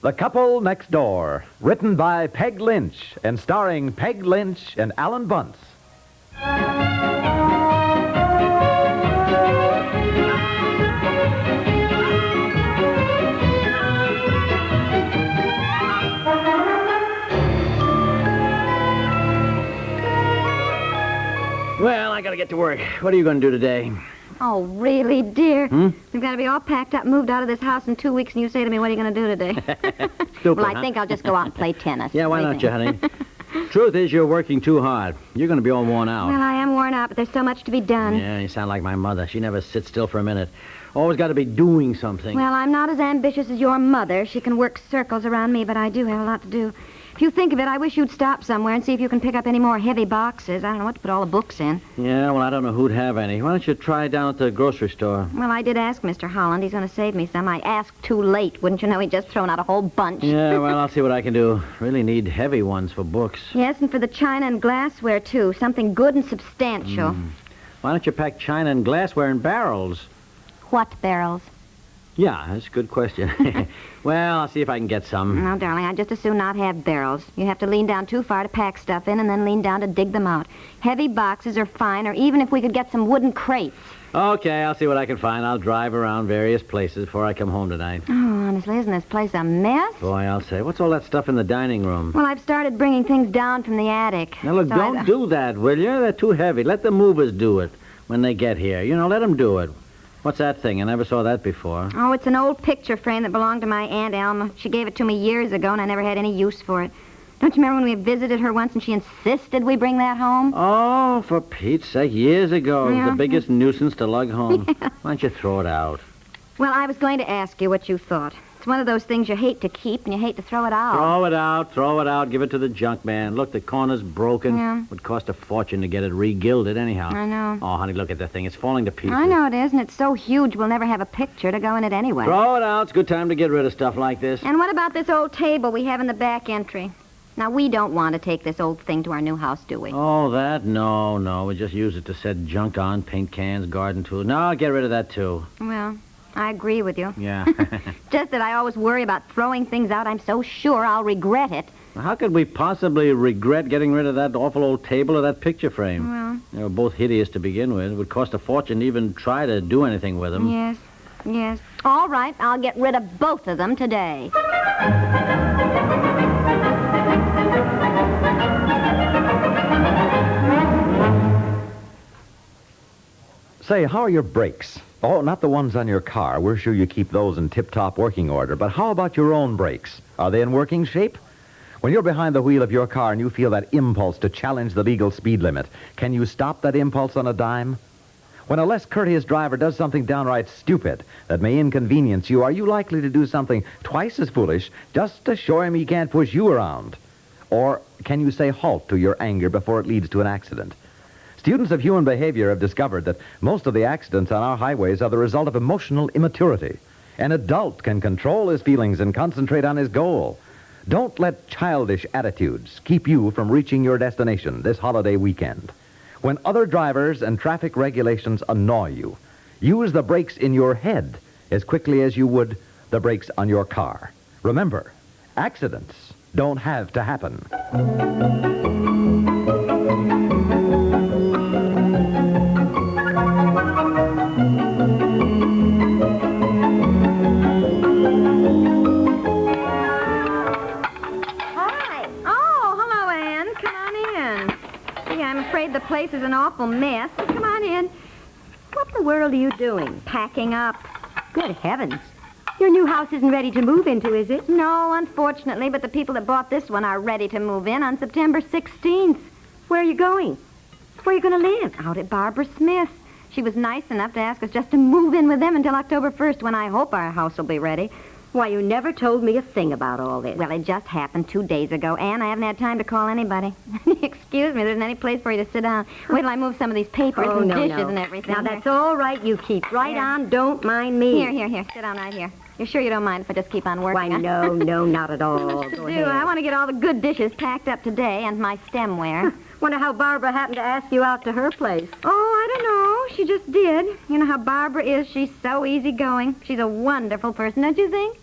The Couple Next Door, written by Peg Lynch and starring Peg Lynch and Alan Bunce. Well, I gotta get to work. What are you gonna do today? Oh, really, dear? We've got to be all packed up and moved out of this house in 2 weeks, and you say to me, what are you going to do today? Stupid, Well, I think I'll just go out and play tennis. Yeah, why not you, honey? Truth is, you're working too hard. You're gonna be all worn out. Well, I am worn out, but there's so much to be done. Yeah, you sound like my mother. She never sits still for a minute. Always got to be doing something. Well, I'm not as ambitious as your mother. She can work circles around me, but I do have a lot to do. If you think of it, I wish you'd stop somewhere and see if you can pick up any more heavy boxes. I don't know what to put all the books in. Yeah, well, I don't know who'd have any. Why don't you try down at the grocery store? Well, I did ask Mr. Holland. He's going to save me some. I asked too late. Wouldn't you know he'd just thrown out a whole bunch? Yeah, well, I'll see what I can do. Really need heavy ones for books. Yes, and for the china and glassware, too. Something good and substantial. Why don't you pack china and glassware in barrels? What barrels? Yeah, that's a good question. Well, I'll see if I can get some. No, darling, I'd just as soon not have barrels. You have to lean down too far to pack stuff in and then lean down to dig them out. Heavy boxes are fine, or even if we could get some wooden crates. Okay, I'll see what I can find. I'll drive around various places before I come home tonight. Oh, honestly, isn't this place a mess? Boy, I'll say. What's all that stuff in the dining room? Well, I've started bringing things down from the attic. Now, look, So don't do that, will you? They're too heavy. Let the movers do it when they get here. You know, let them do it. What's that thing? I never saw that before. Oh, it's an old picture frame that belonged to my Aunt Alma. She gave it to me years ago, and I never had any use for it. Don't you remember when we visited her once and she insisted we bring that home? Oh, for Pete's sake, years ago. It was Yeah. the biggest nuisance to lug home. Why don't you throw it out? Well, I was going to ask you what you thought. It's one of those things you hate to keep and you hate to throw it out. Throw it out, throw it out. Give it to the junk man. Look, the corner's broken. Yeah. Would cost a fortune to get it re-gilded anyhow. I know. Oh, honey, look at that thing. It's falling to pieces. I know it is, and it's so huge we'll never have a picture to go in it anyway. Throw it out. It's a good time to get rid of stuff like this. And what about this old table we have in the back entry? Now, we don't want to take this old thing to our new house, do we? Oh, that? No. We just use it to set junk on, paint cans, garden tools. No, I'll get rid of that, too. Well, I agree with you. Yeah. Just that I always worry about throwing things out. I'm so sure I'll regret it. How could we possibly regret getting rid of that awful old table or that picture frame? Well, They were both hideous to begin with. It would cost a fortune to even try to do anything with them. yes. All right, I'll get rid of both of them today. Say, how are your brakes? Oh, not the ones on your car. We're sure you keep those in tip-top working order. But how about your own brakes? Are they in working shape? When you're behind the wheel of your car and you feel that impulse to challenge the legal speed limit, can you stop that impulse on a dime? When a less courteous driver does something downright stupid that may inconvenience you, are you likely to do something twice as foolish just to show him he can't push you around? Or can you say halt to your anger before it leads to an accident? Students of human behavior have discovered that most of the accidents on our highways are the result of emotional immaturity. An adult can control his feelings and concentrate on his goal. Don't let childish attitudes keep you from reaching your destination this holiday weekend. When other drivers and traffic regulations annoy you, use the brakes in your head as quickly as you would the brakes on your car. Remember, accidents don't have to happen. The place is an awful mess. Come on in. What in the world are you doing? Packing up. Good heavens. Your new house isn't ready to move into, is it? No, unfortunately, but the people that bought this one are ready to move in on September 16th. Where are you going? Where are you going to live? Out at Barbara Smith's. She was nice enough to ask us just to move in with them until October 1st, when I hope our house will be ready. Why, you never told me a thing about all this. Well, it just happened 2 days ago, and I haven't had time to call anybody. Excuse me, there isn't any place for you to sit down. Wait till I move some of these papers and dishes and everything. Now, that's all right. You keep right on. Don't mind me. Here. Sit down right here. You're sure you don't mind if I just keep on working? Why, no, not at all. Go ahead. I want to get all the good dishes packed up today and my stemware. Wonder how Barbara happened to ask you out to her place. Oh, I don't know. She just did. You know how Barbara is. She's so easygoing. She's a wonderful person, don't you think?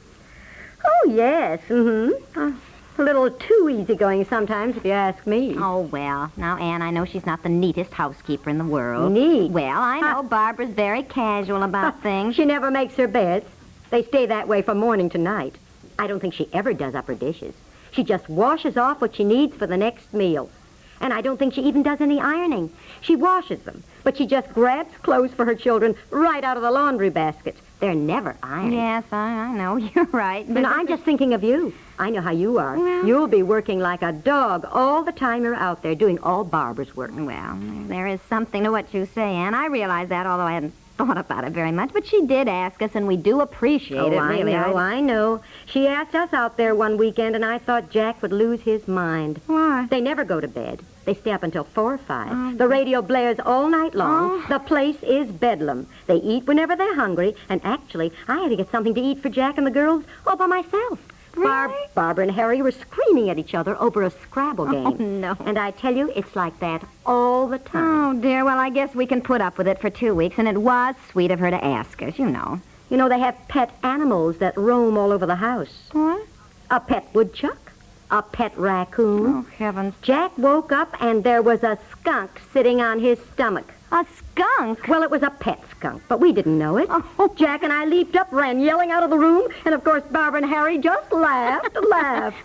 Oh, yes. Mm-hmm. A little too easygoing sometimes, if you ask me. Oh, well. Now, Ann, I know she's not the neatest housekeeper in the world. Neat? Well, I know Barbara's very casual about things. She never makes her beds. They stay that way from morning to night. I don't think she ever does up her dishes. She just washes off what she needs for the next meal. And I don't think she even does any ironing. She washes them, but she just grabs clothes for her children right out of the laundry baskets. They're never ironed. Yes, I know. You're right. But I'm just thinking of you. I know how you are. Well, you'll be working like a dog all the time you're out there doing all Barbara's work. Well, there is something to what you say, Ann. I realize that, although I hadn't thought about it very much. But she did ask us, and we do appreciate it, really. I know. She asked us out there one weekend, and I thought Jack would lose his mind. Why? They never go to bed. They stay up until 4 or 5. The radio blares all night long. The place is bedlam. They eat whenever they're hungry, and actually, I had to get something to eat for Jack and the girls all by myself. Really? Barbara and Harry were screaming at each other over a Scrabble game. Oh, no. And I tell you, it's like that all the time. Oh, dear. Well, I guess we can put up with it for 2 weeks, and it was sweet of her to ask us, you know. You know, they have pet animals that roam all over the house. What? A pet woodchuck, a pet raccoon. Oh, heavens. Jack woke up and there was a skunk sitting on his stomach. A skunk? Well, it was a pet skunk, but we didn't know it. Oh. Jack and I leaped up, ran yelling out of the room, and of course Barbara and Harry just laughed.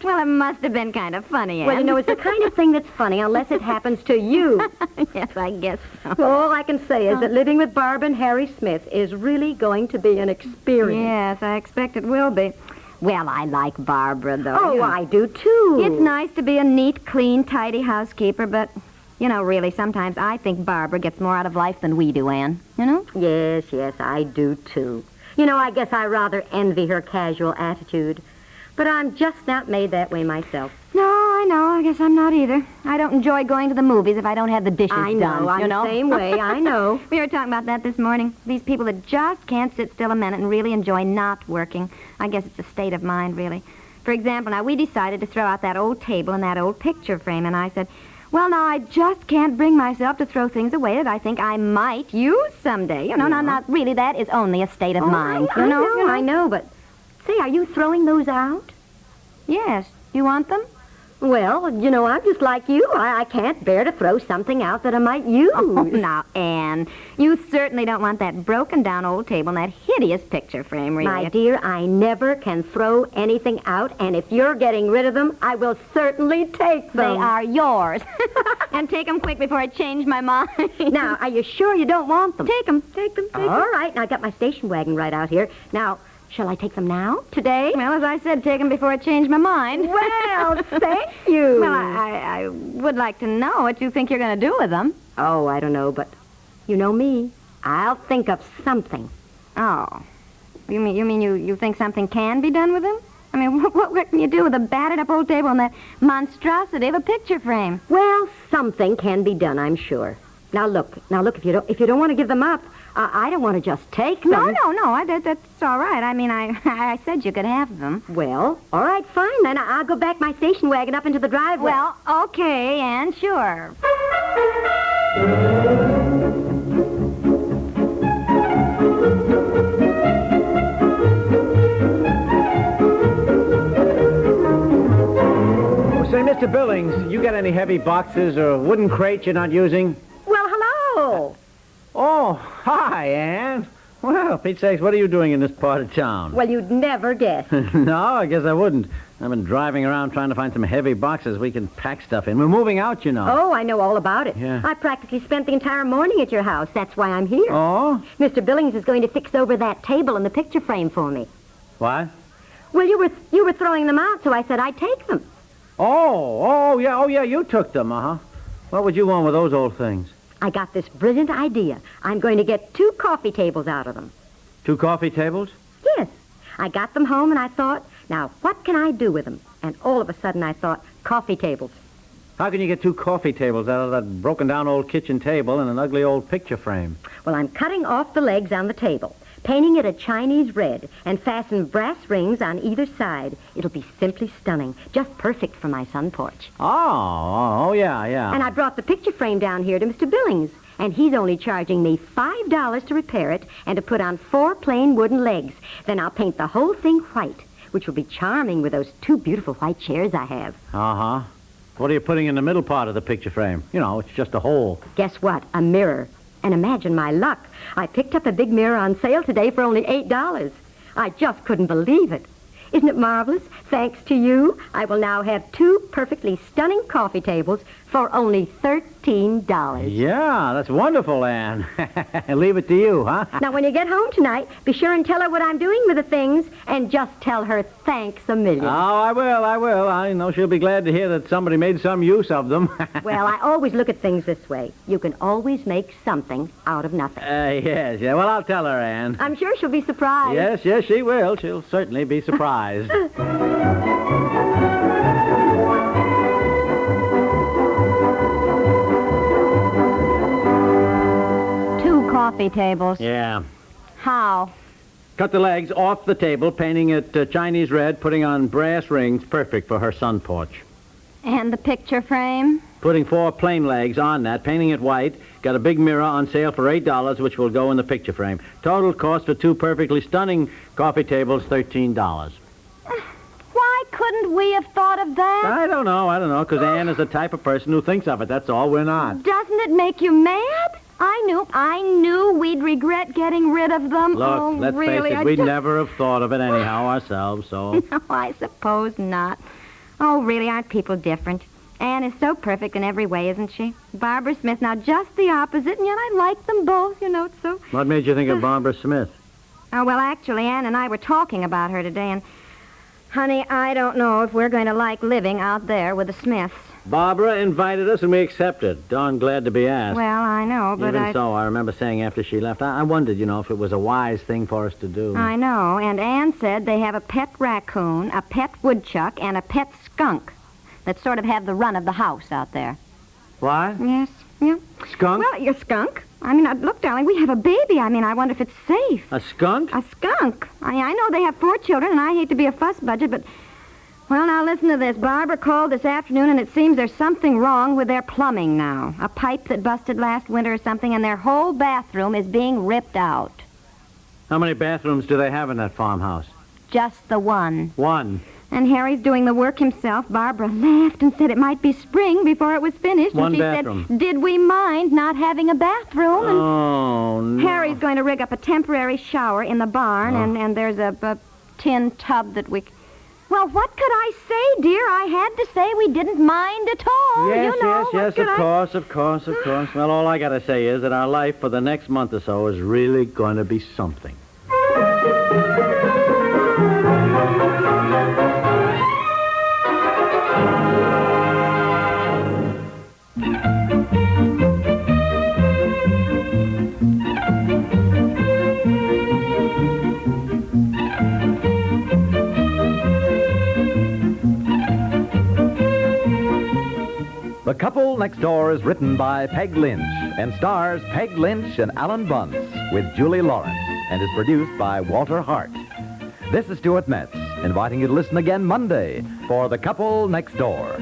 Well, it must have been kind of funny, Ann. Well, you know, it's the kind of thing that's funny unless it happens to you. Yes, I guess so. Well, all I can say is that living with Barbara and Harry Smith is really going to be an experience. Yes, I expect it will be. Well, I like Barbara, though. Oh, you know. I do, too. It's nice to be a neat, clean, tidy housekeeper, but, you know, really, sometimes I think Barbara gets more out of life than we do, Ann. You know? Yes, I do, too. You know, I guess I rather envy her casual attitude. But I'm just not made that way myself. No, I know. I guess I'm not either. I don't enjoy going to the movies if I don't have the dishes I know, done. I'm the same way, I know. We were talking about that this morning. These people that just can't sit still a minute and really enjoy not working. I guess it's a state of mind, really. For example, now, we decided to throw out that old table and that old picture frame, and I said, well, now, I just can't bring myself to throw things away that I think I might use someday. You know, not really. That is only a state of mind. I know, but... Say, are you throwing those out? Yes. You want them? Well, you know, I'm just like you. I can't bear to throw something out that I might use. Oh, now, Anne, you certainly don't want that broken-down old table and that hideous picture frame, really. My dear, I never can throw anything out, and if you're getting rid of them, I will certainly take them. They are yours. And take them quick before I change my mind. Now, are you sure you don't want them? Take them. All right, now I got my station wagon right out here. Now, shall I take them now? Today? Well, as I said, take them before I change my mind. Well, thank you. Well, I would like to know what you think you're going to do with them. Oh, I don't know, but you know me. I'll think of something. Oh. You mean you think something can be done with them? I mean, what can you do with a battered-up old table and that monstrosity of a picture frame? Well, something can be done, I'm sure. Now look, if you don't want to give them up, I don't want to just take them. No, that's all right. I mean, I said you could have them. Well, all right, fine, then. I'll go back my station wagon up into the driveway. Well, okay, and sure. Say, Mr. Billings, you got any heavy boxes or wooden crates you're not using? Well, hello. Oh, hi, Ann. Well, Pete sakes, what are you doing in this part of town? Well, you'd never guess. No, I guess I wouldn't. I've been driving around trying to find some heavy boxes we can pack stuff in. We're moving out, you know. Oh, I know all about it. Yeah. I practically spent the entire morning at your house. That's why I'm here. Oh? Mr. Billings is going to fix over that table and the picture frame for me. What? Well, you were throwing them out, so I said I'd take them. Oh, yeah, you took them, uh-huh. What would you want with those old things? I got this brilliant idea. I'm going to get 2 coffee tables out of them. 2 coffee tables? Yes. I got them home and I thought, now, what can I do with them? And all of a sudden I thought, coffee tables. How can you get 2 coffee tables out of that broken-down old kitchen table and an ugly old picture frame? Well, I'm cutting off the legs on the table, painting it a Chinese red, and fasten brass rings on either side. It'll be simply stunning, just perfect for my sun porch. Oh, yeah. And I brought the picture frame down here to Mr. Billings, and he's only charging me $5 to repair it and to put on 4 plain wooden legs. Then I'll paint the whole thing white which will be charming with those 2 beautiful white chairs I have. Uh-huh. What are you putting in the middle part of the picture frame? You know, it's just a hole. Guess what? A mirror. And imagine my luck. I picked up a big mirror on sale today for only $8. I just couldn't believe it. Isn't it marvelous? Thanks to you, I will now have 2 perfectly stunning coffee tables for only $13. Yeah, that's wonderful, Ann. Leave it to you, huh? Now, when you get home tonight, be sure and tell her what I'm doing with the things, and just tell her thanks a million. Oh, I will. I know she'll be glad to hear that somebody made some use of them. Well, I always look at things this way. You can always make something out of nothing. Yes. Well, I'll tell her, Ann. I'm sure she'll be surprised. Yes, she will. She'll certainly be surprised. 2 coffee tables. Yeah. How? Cut the legs off the table, painting it Chinese red, putting on brass rings, perfect for her sun porch. And the picture frame? Putting 4 plain legs on that, painting it white. Got a big mirror on sale for $8, which will go in the picture frame. Total cost for 2 perfectly stunning coffee tables, $13. Why couldn't we have thought of that? I don't know, because Ann is the type of person who thinks of it. That's all. We're not. Doesn't it make you mad? I knew we'd regret getting rid of them. Look, let's really, face it, we'd never have thought of it anyhow ourselves, so... No, I suppose not. Oh, really, aren't people different? Anne is so perfect in every way, isn't she? Barbara Smith, now just the opposite, and yet I like them both, it's so... What made you think of Barbara Smith? Oh, well, actually, Anne and I were talking about her today, and... Honey, I don't know if we're going to like living out there with the Smiths. Barbara invited us, and we accepted. Darn glad to be asked. Well, I know, but Even so, I remember saying after she left, I wondered, if it was a wise thing for us to do. I know, and Anne said they have a pet raccoon, a pet woodchuck, and a pet skunk that sort of have the run of the house out there. What? Yes, yeah. Skunk? Well, your skunk. Look, darling, we have a baby. I wonder if it's safe. A skunk? A skunk. I know they have 4 children, and I hate to be a fuss budget, but... Well, now, listen to this. Barbara called this afternoon, and it seems there's something wrong with their plumbing now. A pipe that busted last winter or something, and their whole bathroom is being ripped out. How many bathrooms do they have in that farmhouse? Just the one. One. And Harry's doing the work himself. Barbara laughed and said it might be spring before it was finished. One and she bathroom. said, did we mind not having a bathroom? And oh, no. Harry's going to rig up a temporary shower in the barn, and there's a tin tub that we... Well, what could I say, dear? I had to say we didn't mind at all. Yes, What could of course. Well, all I got to say is that our life for the next month or so is really going to be something. The Couple Next Door is written by Peg Lynch and stars Peg Lynch and Alan Bunce with Julie Lawrence and is produced by Walter Hart. This is Stuart Metz, inviting you to listen again Monday for The Couple Next Door.